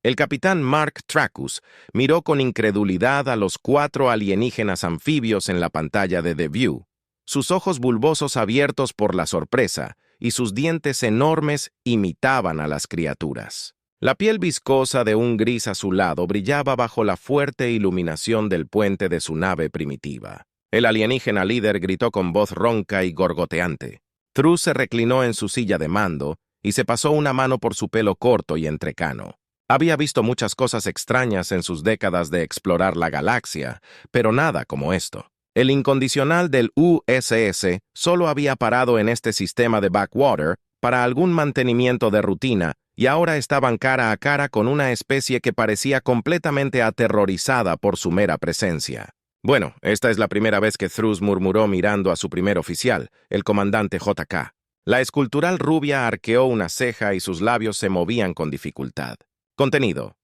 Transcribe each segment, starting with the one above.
El capitán Mark Tracus miró con incredulidad a los 4 alienígenas anfibios en la pantalla de The View, sus ojos bulbosos abiertos por la sorpresa y sus dientes enormes imitaban a las criaturas. La piel viscosa de un gris azulado brillaba bajo la fuerte iluminación del puente de su nave primitiva. El alienígena líder gritó con voz ronca y gorgoteante. Trus se reclinó en su silla de mando y se pasó una mano por su pelo corto y entrecano. Había visto muchas cosas extrañas en sus décadas de explorar la galaxia, pero nada como esto. El incondicional del USS solo había parado en este sistema de backwater para algún mantenimiento de rutina y ahora estaban cara a cara con una especie que parecía completamente aterrorizada por su mera presencia. Bueno, esta es la primera vez que Trus murmuró mirando a su primer oficial, el comandante JK. La escultural rubia arqueó una ceja y sus labios se movían con dificultad. Contenido.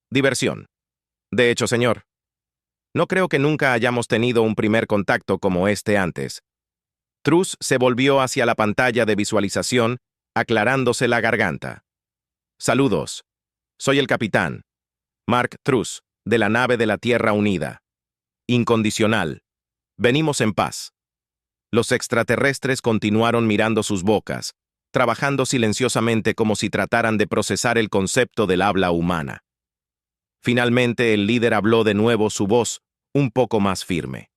Diversión. De hecho, señor, no creo que nunca hayamos tenido un primer contacto como este antes. Trus se volvió hacia la pantalla de visualización, aclarándose la garganta. Saludos. Soy el capitán Mark Trus, de la nave de la Tierra Unida. Incondicional. Venimos en paz. Los extraterrestres continuaron mirando sus bocas, trabajando silenciosamente como si trataran de procesar el concepto del habla humana. Finalmente el líder habló de nuevo, su voz un poco más firme.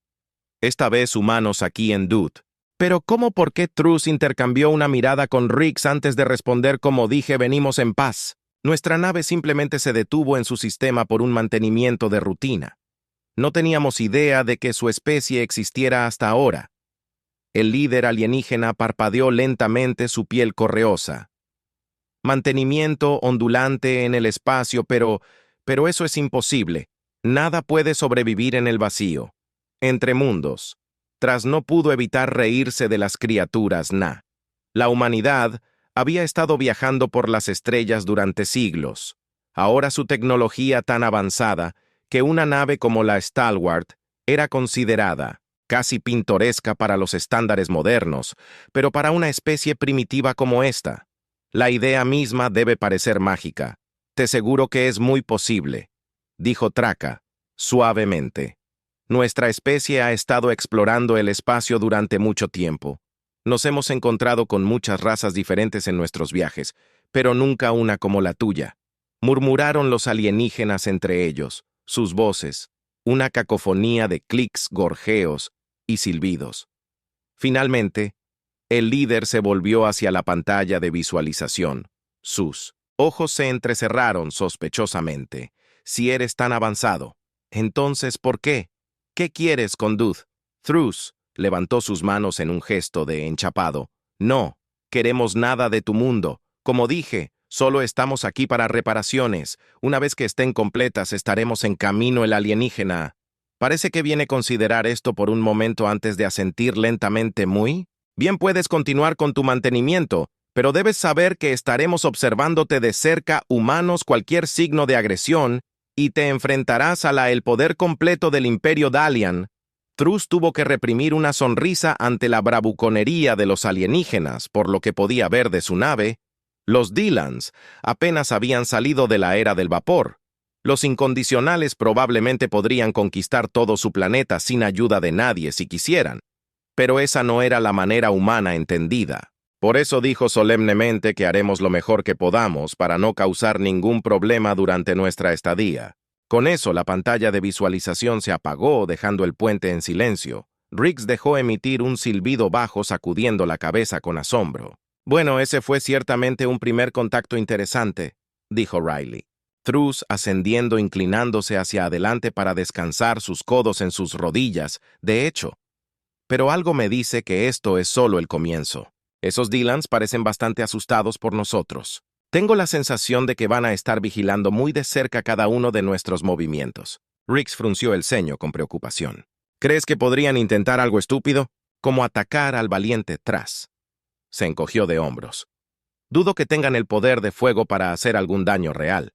Esta vez humanos aquí en Dut. Pero ¿por qué Trus intercambió una mirada con Riggs antes de responder como dije venimos en paz? Nuestra nave simplemente se detuvo en su sistema por un mantenimiento de rutina. No teníamos idea de que su especie existiera hasta ahora. El líder alienígena parpadeó lentamente su piel correosa. Mantenimiento ondulante en el espacio, pero eso es imposible. Nada puede sobrevivir en el vacío. Entre mundos. Tras no pudo evitar reírse de las criaturas Na. La humanidad había estado viajando por las estrellas durante siglos. Ahora su tecnología tan avanzada que una nave como la Stalwart era considerada casi pintoresca para los estándares modernos, pero para una especie primitiva como esta, la idea misma debe parecer mágica. Te aseguro que es muy posible, dijo Traka, suavemente. Nuestra especie ha estado explorando el espacio durante mucho tiempo. Nos hemos encontrado con muchas razas diferentes en nuestros viajes, pero nunca una como la tuya. Murmuraron los alienígenas entre ellos, sus voces, una cacofonía de clics, gorjeos y silbidos. Finalmente, el líder se volvió hacia la pantalla de visualización. Sus ojos se entrecerraron sospechosamente. Si eres tan avanzado, entonces, ¿por qué? ¿Qué quieres con Dut? Trus levantó sus manos en un gesto de enchapado. No, queremos nada de tu mundo. Como dije, solo estamos aquí para reparaciones. Una vez que estén completas, estaremos en camino el alienígena. Parece que viene a considerar esto por un momento antes de asentir lentamente muy. Bien, puedes continuar con tu mantenimiento, pero debes saber que estaremos observándote de cerca, humanos, cualquier signo de agresión, y te enfrentarás a el poder completo del Imperio Dalian. Trus tuvo que reprimir una sonrisa ante la bravuconería de los alienígenas, por lo que podía ver de su nave. Los Dylans apenas habían salido de la era del vapor. Los incondicionales probablemente podrían conquistar todo su planeta sin ayuda de nadie si quisieran. Pero esa no era la manera humana entendida. Por eso dijo solemnemente que haremos lo mejor que podamos para no causar ningún problema durante nuestra estadía. Con eso la pantalla de visualización se apagó, dejando el puente en silencio. Riggs dejó emitir un silbido bajo, sacudiendo la cabeza con asombro. Bueno, ese fue ciertamente un primer contacto interesante, dijo Riley. Trus ascendiendo, inclinándose hacia adelante para descansar sus codos en sus rodillas, de hecho. Pero algo me dice que esto es solo el comienzo. Esos Dylans parecen bastante asustados por nosotros. Tengo la sensación de que van a estar vigilando muy de cerca cada uno de nuestros movimientos. Riggs frunció el ceño con preocupación. ¿Crees que podrían intentar algo estúpido? Como atacar al valiente Tras. Se encogió de hombros. Dudo que tengan el poder de fuego para hacer algún daño real,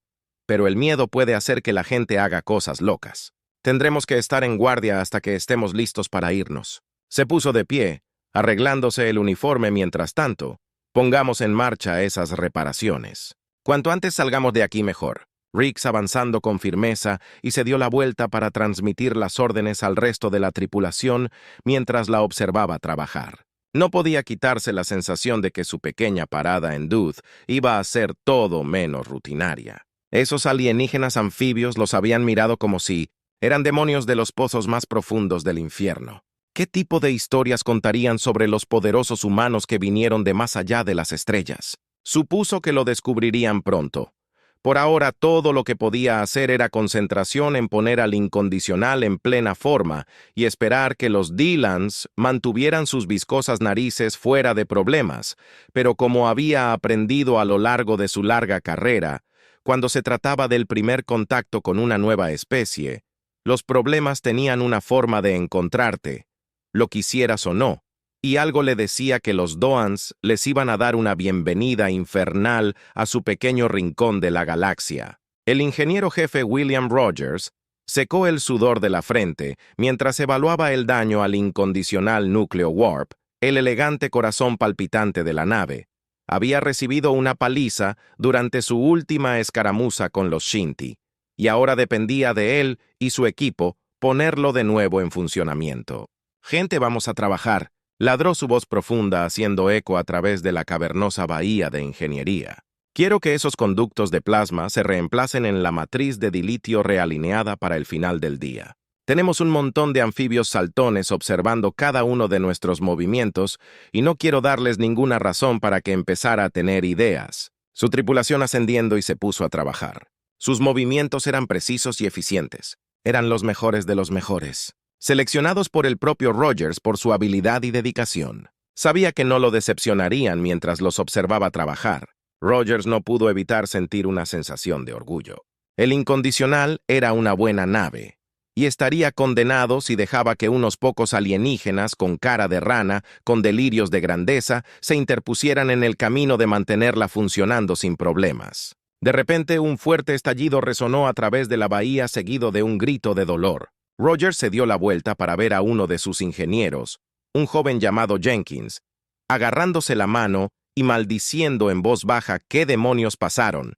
pero el miedo puede hacer que la gente haga cosas locas. Tendremos que estar en guardia hasta que estemos listos para irnos. Se puso de pie, arreglándose el uniforme mientras tanto. Pongamos en marcha esas reparaciones. Cuanto antes salgamos de aquí mejor. Riggs avanzando con firmeza y se dio la vuelta para transmitir las órdenes al resto de la tripulación mientras la observaba trabajar. No podía quitarse la sensación de que su pequeña parada en Dooth iba a ser todo menos rutinaria. Esos alienígenas anfibios los habían mirado como si eran demonios de los pozos más profundos del infierno. ¿Qué tipo de historias contarían sobre los poderosos humanos que vinieron de más allá de las estrellas? Supuso que lo descubrirían pronto. Por ahora, todo lo que podía hacer era concentración en poner al incondicional en plena forma y esperar que los Dylans mantuvieran sus viscosas narices fuera de problemas, pero como había aprendido a lo largo de su larga carrera, cuando se trataba del primer contacto con una nueva especie, los problemas tenían una forma de encontrarte, lo quisieras o no, y algo le decía que los Doans les iban a dar una bienvenida infernal a su pequeño rincón de la galaxia. El ingeniero jefe William Rogers secó el sudor de la frente mientras evaluaba el daño al incondicional núcleo Warp, el elegante corazón palpitante de la nave. Había recibido una paliza durante su última escaramuza con los Shinti, y ahora dependía de él y su equipo ponerlo de nuevo en funcionamiento. «Gente, vamos a trabajar», ladró su voz profunda haciendo eco a través de la cavernosa bahía de ingeniería. «Quiero que esos conductos de plasma se reemplacen en la matriz de dilitio realineada para el final del día. Tenemos un montón de anfibios saltones observando cada uno de nuestros movimientos y no quiero darles ninguna razón para que empezara a tener ideas». Su tripulación ascendiendo y se puso a trabajar. Sus movimientos eran precisos y eficientes. Eran los mejores de los mejores, seleccionados por el propio Rogers por su habilidad y dedicación. Sabía que no lo decepcionarían mientras los observaba trabajar. Rogers no pudo evitar sentir una sensación de orgullo. El incondicional era una buena nave, y estaría condenado si dejaba que unos pocos alienígenas con cara de rana, con delirios de grandeza, se interpusieran en el camino de mantenerla funcionando sin problemas. De repente, un fuerte estallido resonó a través de la bahía seguido de un grito de dolor. Rogers se dio la vuelta para ver a uno de sus ingenieros, un joven llamado Jenkins, agarrándose la mano y maldiciendo en voz baja qué demonios pasaron,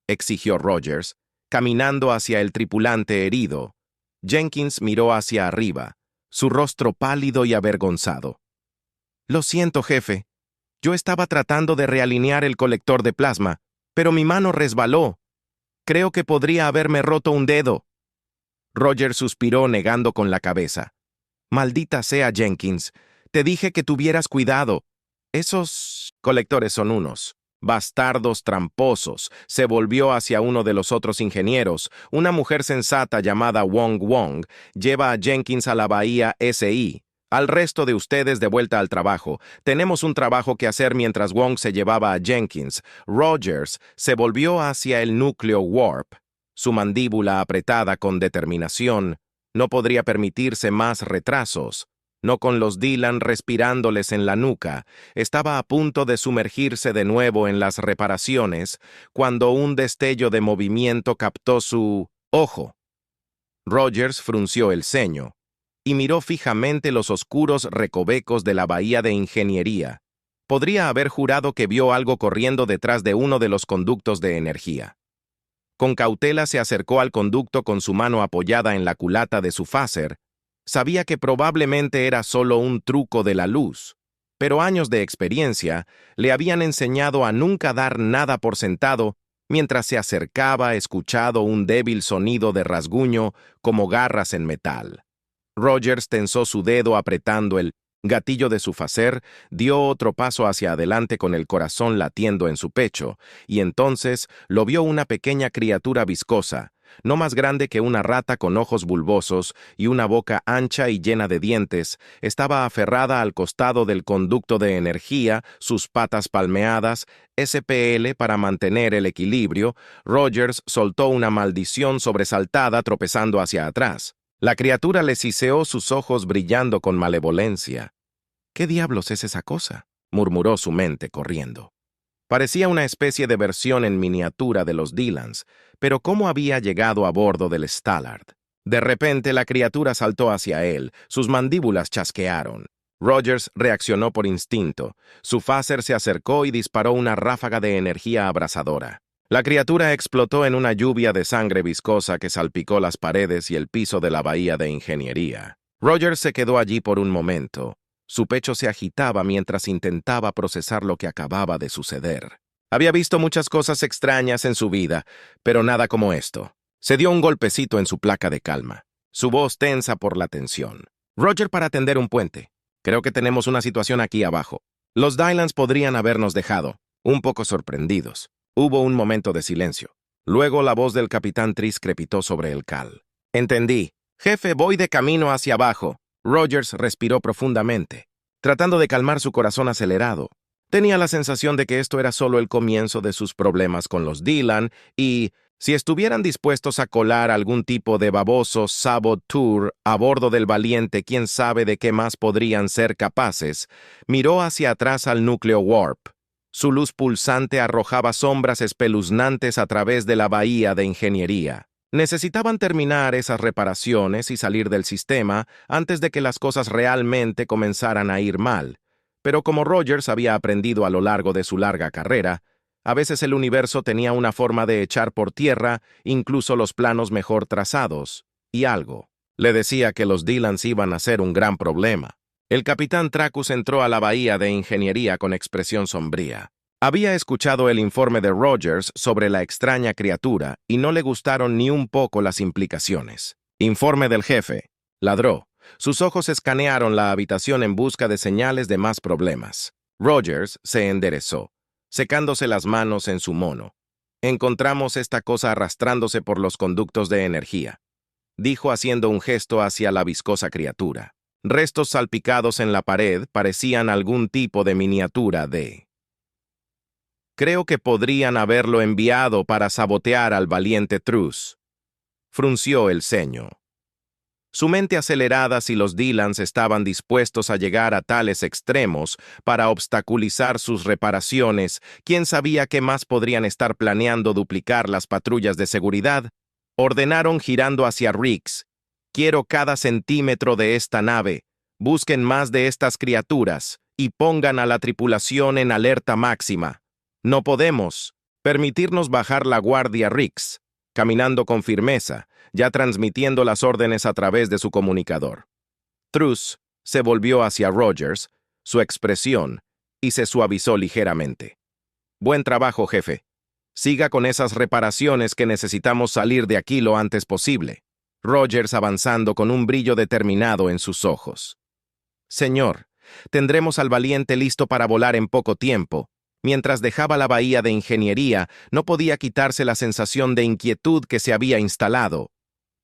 exigió Rogers, caminando hacia el tripulante herido. Jenkins miró hacia arriba, su rostro pálido y avergonzado. «Lo siento, jefe. Yo estaba tratando de realinear el colector de plasma, pero mi mano resbaló. Creo que podría haberme roto un dedo». Rogers suspiró negando con la cabeza. «Maldita sea, Jenkins. Te dije que tuvieras cuidado. Esos colectores son unos bastardos tramposos». Se volvió hacia uno de los otros ingenieros. «Una mujer sensata llamada Wong Wong lleva a Jenkins a la bahía SI. Al resto de ustedes de vuelta al trabajo. Tenemos un trabajo que hacer». Mientras Wong se llevaba a Jenkins, Rogers se volvió hacia el núcleo Warp. Su mandíbula apretada con determinación. No podría permitirse más retrasos. No con los Dylan respirándoles en la nuca. Estaba a punto de sumergirse de nuevo en las reparaciones cuando un destello de movimiento captó su ojo. Rogers frunció el ceño y miró fijamente los oscuros recovecos de la bahía de ingeniería. Podría haber jurado que vio algo corriendo detrás de uno de los conductos de energía. Con cautela se acercó al conducto con su mano apoyada en la culata de su phaser. Sabía que probablemente era solo un truco de la luz, pero años de experiencia le habían enseñado a nunca dar nada por sentado. Mientras se acercaba, escuchado un débil sonido de rasguño como garras en metal. Rogers tensó su dedo apretando el gatillo de su phaser, dio otro paso hacia adelante con el corazón latiendo en su pecho, y entonces lo vio una pequeña criatura viscosa, no más grande que una rata con ojos bulbosos y una boca ancha y llena de dientes. Estaba aferrada al costado del conducto de energía, sus patas palmeadas, SPL para mantener el equilibrio. Rogers soltó una maldición sobresaltada tropezando hacia atrás. La criatura le siseó sus ojos brillando con malevolencia. «¿Qué diablos es esa cosa?», murmuró su mente corriendo. Parecía una especie de versión en miniatura de los Dylans, pero ¿cómo había llegado a bordo del Stallard? De repente la criatura saltó hacia él, sus mandíbulas chasquearon. Rogers reaccionó por instinto. Su phaser se acercó y disparó una ráfaga de energía abrasadora. La criatura explotó en una lluvia de sangre viscosa que salpicó las paredes y el piso de la bahía de ingeniería. Rogers se quedó allí por un momento. Su pecho se agitaba mientras intentaba procesar lo que acababa de suceder. Había visto muchas cosas extrañas en su vida, pero nada como esto. Se dio un golpecito en su placa de calma, su voz tensa por la tensión. Roger, para tender un puente. Creo que tenemos una situación aquí abajo. Los Dylans podrían habernos dejado, un poco sorprendidos. Hubo un momento de silencio. Luego la voz del capitán Tris crepitó sobre el cal. Entendí. Jefe, voy de camino hacia abajo. Rogers respiró profundamente, tratando de calmar su corazón acelerado. Tenía la sensación de que esto era solo el comienzo de sus problemas con los Dylan y, si estuvieran dispuestos a colar algún tipo de baboso saboteur a bordo del Valiente, quién sabe de qué más podrían ser capaces, miró hacia atrás al núcleo Warp. Su luz pulsante arrojaba sombras espeluznantes a través de la bahía de ingeniería. Necesitaban terminar esas reparaciones y salir del sistema antes de que las cosas realmente comenzaran a ir mal. Pero como Rogers había aprendido a lo largo de su larga carrera, a veces el universo tenía una forma de echar por tierra incluso los planos mejor trazados, y algo le decía que los Dylans iban a ser un gran problema. El capitán Tracus entró a la bahía de ingeniería con expresión sombría. Había escuchado el informe de Rogers sobre la extraña criatura y no le gustaron ni un poco las implicaciones. Informe del jefe. Ladró. Sus ojos escanearon la habitación en busca de señales de más problemas. Rogers se enderezó, secándose las manos en su mono. Encontramos esta cosa arrastrándose por los conductos de energía, dijo haciendo un gesto hacia la viscosa criatura. Restos salpicados en la pared parecían algún tipo de miniatura de... Creo que podrían haberlo enviado para sabotear al valiente Truss. Frunció el ceño. Su mente acelerada si los Dylans estaban dispuestos a llegar a tales extremos para obstaculizar sus reparaciones, quién sabía qué más podrían estar planeando duplicar las patrullas de seguridad. Ordenaron girando hacia Riggs. Quiero cada centímetro de esta nave. Busquen más de estas criaturas y pongan a la tripulación en alerta máxima. No podemos permitirnos bajar la guardia, Riggs, caminando con firmeza, ya transmitiendo las órdenes a través de su comunicador. Truss se volvió hacia Rogers, su expresión, y se suavizó ligeramente. Buen trabajo, jefe. Siga con esas reparaciones que necesitamos salir de aquí lo antes posible. Rogers avanzando con un brillo determinado en sus ojos. Señor, tendremos al Valiente listo para volar en poco tiempo. Mientras dejaba la bahía de ingeniería, no podía quitarse la sensación de inquietud que se había instalado.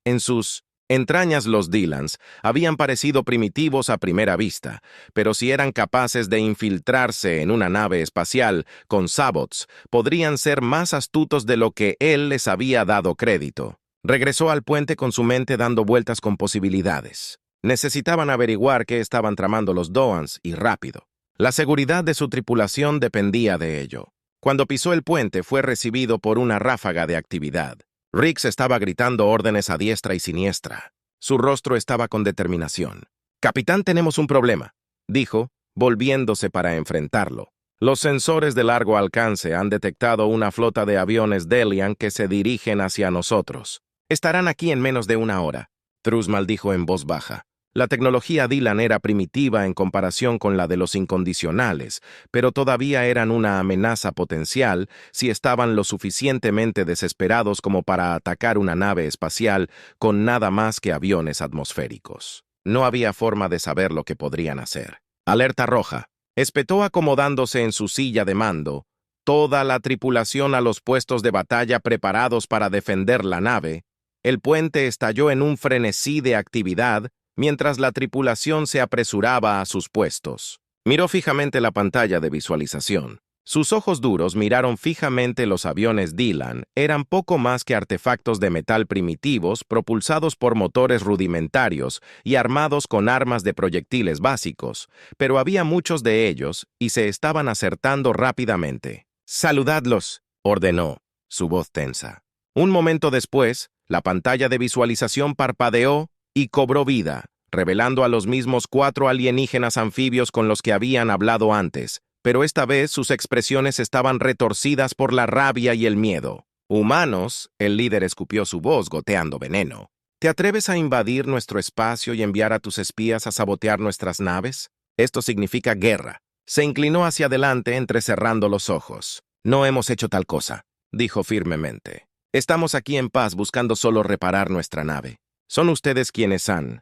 En sus entrañas los Dylans habían parecido primitivos a primera vista, pero si eran capaces de infiltrarse en una nave espacial con sabots, podrían ser más astutos de lo que él les había dado crédito. Regresó al puente con su mente dando vueltas con posibilidades. Necesitaban averiguar qué estaban tramando los Doans y rápido. La seguridad de su tripulación dependía de ello. Cuando pisó el puente fue recibido por una ráfaga de actividad. Riggs estaba gritando órdenes a diestra y siniestra. Su rostro estaba con determinación. «Capitán, tenemos un problema», dijo, volviéndose para enfrentarlo. Los sensores de largo alcance han detectado una flota de aviones Delian que se dirigen hacia nosotros. «Estarán aquí en menos de una hora», Truss maldijo en voz baja. La tecnología Dylan era primitiva en comparación con la de los incondicionales, pero todavía eran una amenaza potencial si estaban lo suficientemente desesperados como para atacar una nave espacial con nada más que aviones atmosféricos. No había forma de saber lo que podrían hacer. Alerta roja. Espetó acomodándose en su silla de mando. Toda la tripulación a los puestos de batalla preparados para defender la nave. El puente estalló en un frenesí de actividad, mientras la tripulación se apresuraba a sus puestos. Miró fijamente la pantalla de visualización. Sus ojos duros miraron fijamente los aviones Dylan. Eran poco más que artefactos de metal primitivos propulsados por motores rudimentarios y armados con armas de proyectiles básicos, pero había muchos de ellos y se estaban acertando rápidamente. «Saludadlos», ordenó, su voz tensa. Un momento después, la pantalla de visualización parpadeó y cobró vida, revelando a los mismos 4 alienígenas anfibios con los que habían hablado antes, pero esta vez sus expresiones estaban retorcidas por la rabia y el miedo. «Humanos», el líder escupió su voz goteando veneno. «¿Te atreves a invadir nuestro espacio y enviar a tus espías a sabotear nuestras naves? Esto significa guerra». Se inclinó hacia adelante entrecerrando los ojos. «No hemos hecho tal cosa», dijo firmemente. «Estamos aquí en paz buscando solo reparar nuestra nave. Son ustedes quienes han.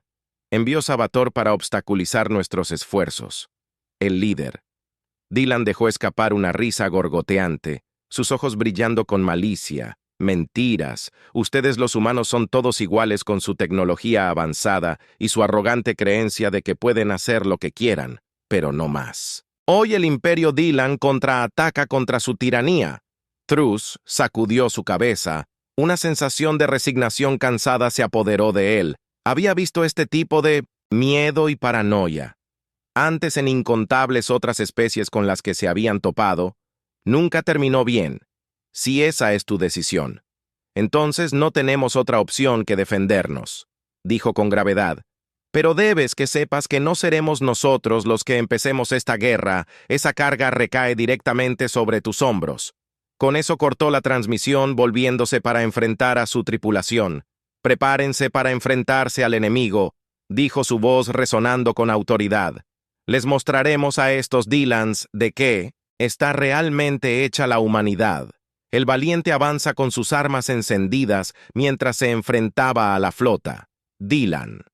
Envió Sabator para obstaculizar nuestros esfuerzos». El líder. Dylan dejó escapar una risa gorgoteante, sus ojos brillando con malicia. «Mentiras. Ustedes los humanos son todos iguales con su tecnología avanzada y su arrogante creencia de que pueden hacer lo que quieran, pero no más. Hoy el Imperio Dylan contraataca contra su tiranía». Truss sacudió su cabeza. Una sensación de resignación cansada se apoderó de él. Había visto este tipo de miedo y paranoia antes en incontables otras especies con las que se habían topado. Nunca terminó bien. Si esa es tu decisión, entonces no tenemos otra opción que defendernos, dijo con gravedad. Pero debes que sepas que no seremos nosotros los que empecemos esta guerra. Esa carga recae directamente sobre tus hombros. Con eso cortó la transmisión, volviéndose para enfrentar a su tripulación. «Prepárense para enfrentarse al enemigo», dijo su voz resonando con autoridad. «Les mostraremos a estos Dylans de qué está realmente hecha la humanidad». El valiente avanza con sus armas encendidas mientras se enfrentaba a la flota. Dylan.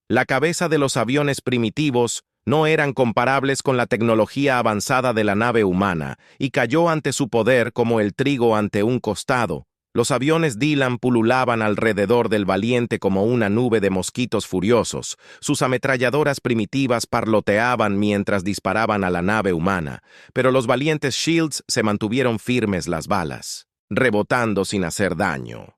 La cabeza de los aviones primitivos no eran comparables con la tecnología avanzada de la nave humana y cayó ante su poder como el trigo ante un costado. Los aviones Dylan pululaban alrededor del valiente como una nube de mosquitos furiosos. Sus ametralladoras primitivas parloteaban mientras disparaban a la nave humana, pero los valientes Shields se mantuvieron firmes las balas, rebotando sin hacer daño.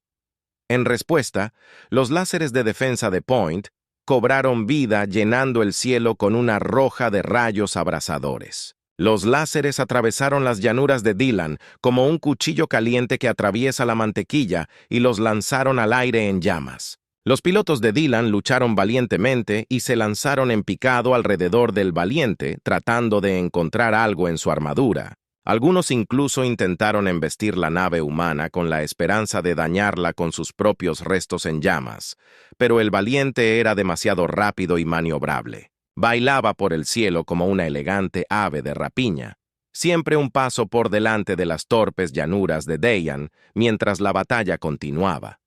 En respuesta, los láseres de defensa de Point cobraron vida llenando el cielo con una roja de rayos abrasadores. Los láseres atravesaron las llanuras de Dylan como un cuchillo caliente que atraviesa la mantequilla y los lanzaron al aire en llamas. Los pilotos de Dylan lucharon valientemente y se lanzaron en picado alrededor del valiente, tratando de encontrar algo en su armadura. Algunos incluso intentaron embestir la nave humana con la esperanza de dañarla con sus propios restos en llamas, pero el valiente era demasiado rápido y maniobrable. Bailaba por el cielo como una elegante ave de rapiña, siempre un paso por delante de las torpes llanuras de Dayan mientras la batalla continuaba.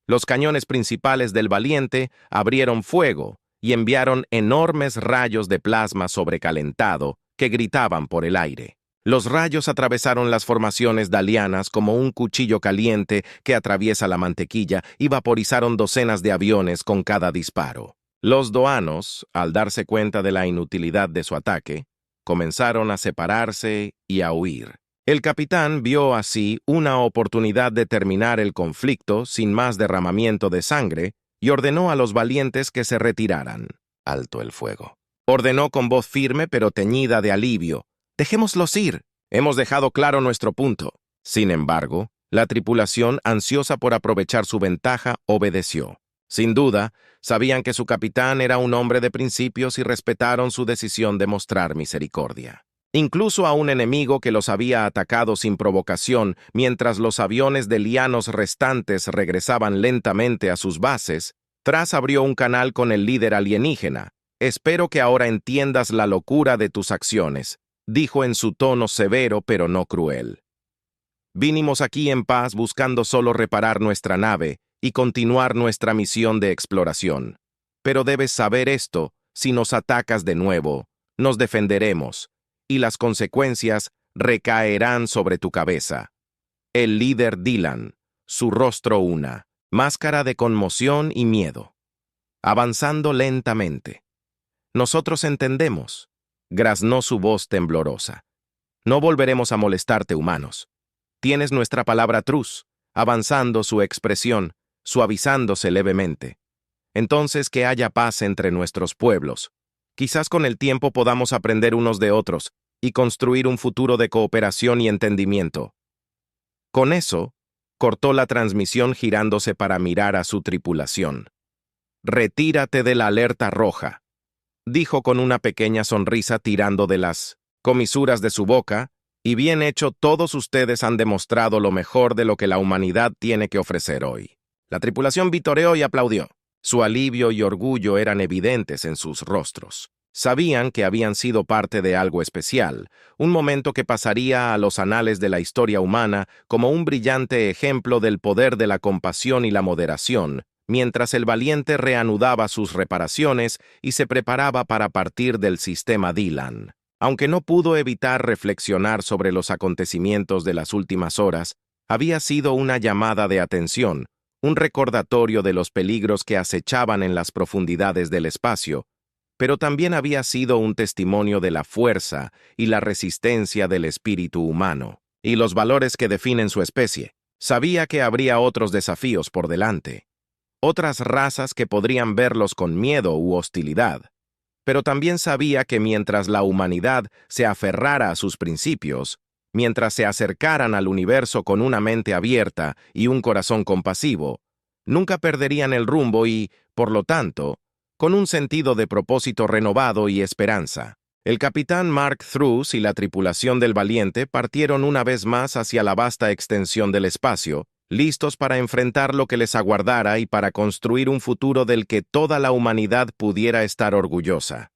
Los cañones principales del valiente abrieron fuego y enviaron enormes rayos de plasma sobrecalentado que gritaban por el aire. Los rayos atravesaron las formaciones dalianas como un cuchillo caliente que atraviesa la mantequilla y vaporizaron docenas de aviones con cada disparo. Los doanos, al darse cuenta de la inutilidad de su ataque, comenzaron a separarse y a huir. El capitán vio así una oportunidad de terminar el conflicto sin más derramamiento de sangre y ordenó a los valientes que se retiraran. «Alto el fuego», ordenó con voz firme pero teñida de alivio. «Dejémoslos ir. Hemos dejado claro nuestro punto». Sin embargo, la tripulación, ansiosa por aprovechar su ventaja, obedeció. Sin duda, sabían que su capitán era un hombre de principios y respetaron su decisión de mostrar misericordia. Incluso a un enemigo que los había atacado sin provocación mientras los aviones delianos restantes regresaban lentamente a sus bases, Truss abrió un canal con el líder alienígena. «Espero que ahora entiendas la locura de tus acciones», dijo en su tono severo pero no cruel. «Vinimos aquí en paz buscando solo reparar nuestra nave y continuar nuestra misión de exploración. Pero debes saber esto, si nos atacas de nuevo, nos defenderemos, y las consecuencias recaerán sobre tu cabeza». El líder Dylan, su rostro una máscara de conmoción y miedo. Avanzando lentamente. «Nosotros entendemos», graznó su voz temblorosa. «No volveremos a molestarte, humanos. Tienes nuestra palabra, Truss», avanzando su expresión, suavizándose levemente. «Entonces que haya paz entre nuestros pueblos. Quizás con el tiempo podamos aprender unos de otros y construir un futuro de cooperación y entendimiento». Con eso, cortó la transmisión girándose para mirar a su tripulación. «Retírate de la alerta roja», dijo con una pequeña sonrisa tirando de las comisuras de su boca, y bien hecho, todos ustedes han demostrado lo mejor de lo que la humanidad tiene que ofrecer hoy. La tripulación vitoreó y aplaudió. Su alivio y orgullo eran evidentes en sus rostros. Sabían que habían sido parte de algo especial, un momento que pasaría a los anales de la historia humana como un brillante ejemplo del poder de la compasión y la moderación, mientras el valiente reanudaba sus reparaciones y se preparaba para partir del sistema Dylan. Aunque no pudo evitar reflexionar sobre los acontecimientos de las últimas horas, había sido una llamada de atención, un recordatorio de los peligros que acechaban en las profundidades del espacio, pero también había sido un testimonio de la fuerza y la resistencia del espíritu humano, y los valores que definen su especie. Sabía que habría otros desafíos por delante, otras razas que podrían verlos con miedo u hostilidad, pero también sabía que mientras la humanidad se aferrara a sus principios, mientras se acercaran al universo con una mente abierta y un corazón compasivo, nunca perderían el rumbo y, por lo tanto, con un sentido de propósito renovado y esperanza. El capitán Mark Truss y la tripulación del Valiente partieron una vez más hacia la vasta extensión del espacio, listos para enfrentar lo que les aguardara y para construir un futuro del que toda la humanidad pudiera estar orgullosa.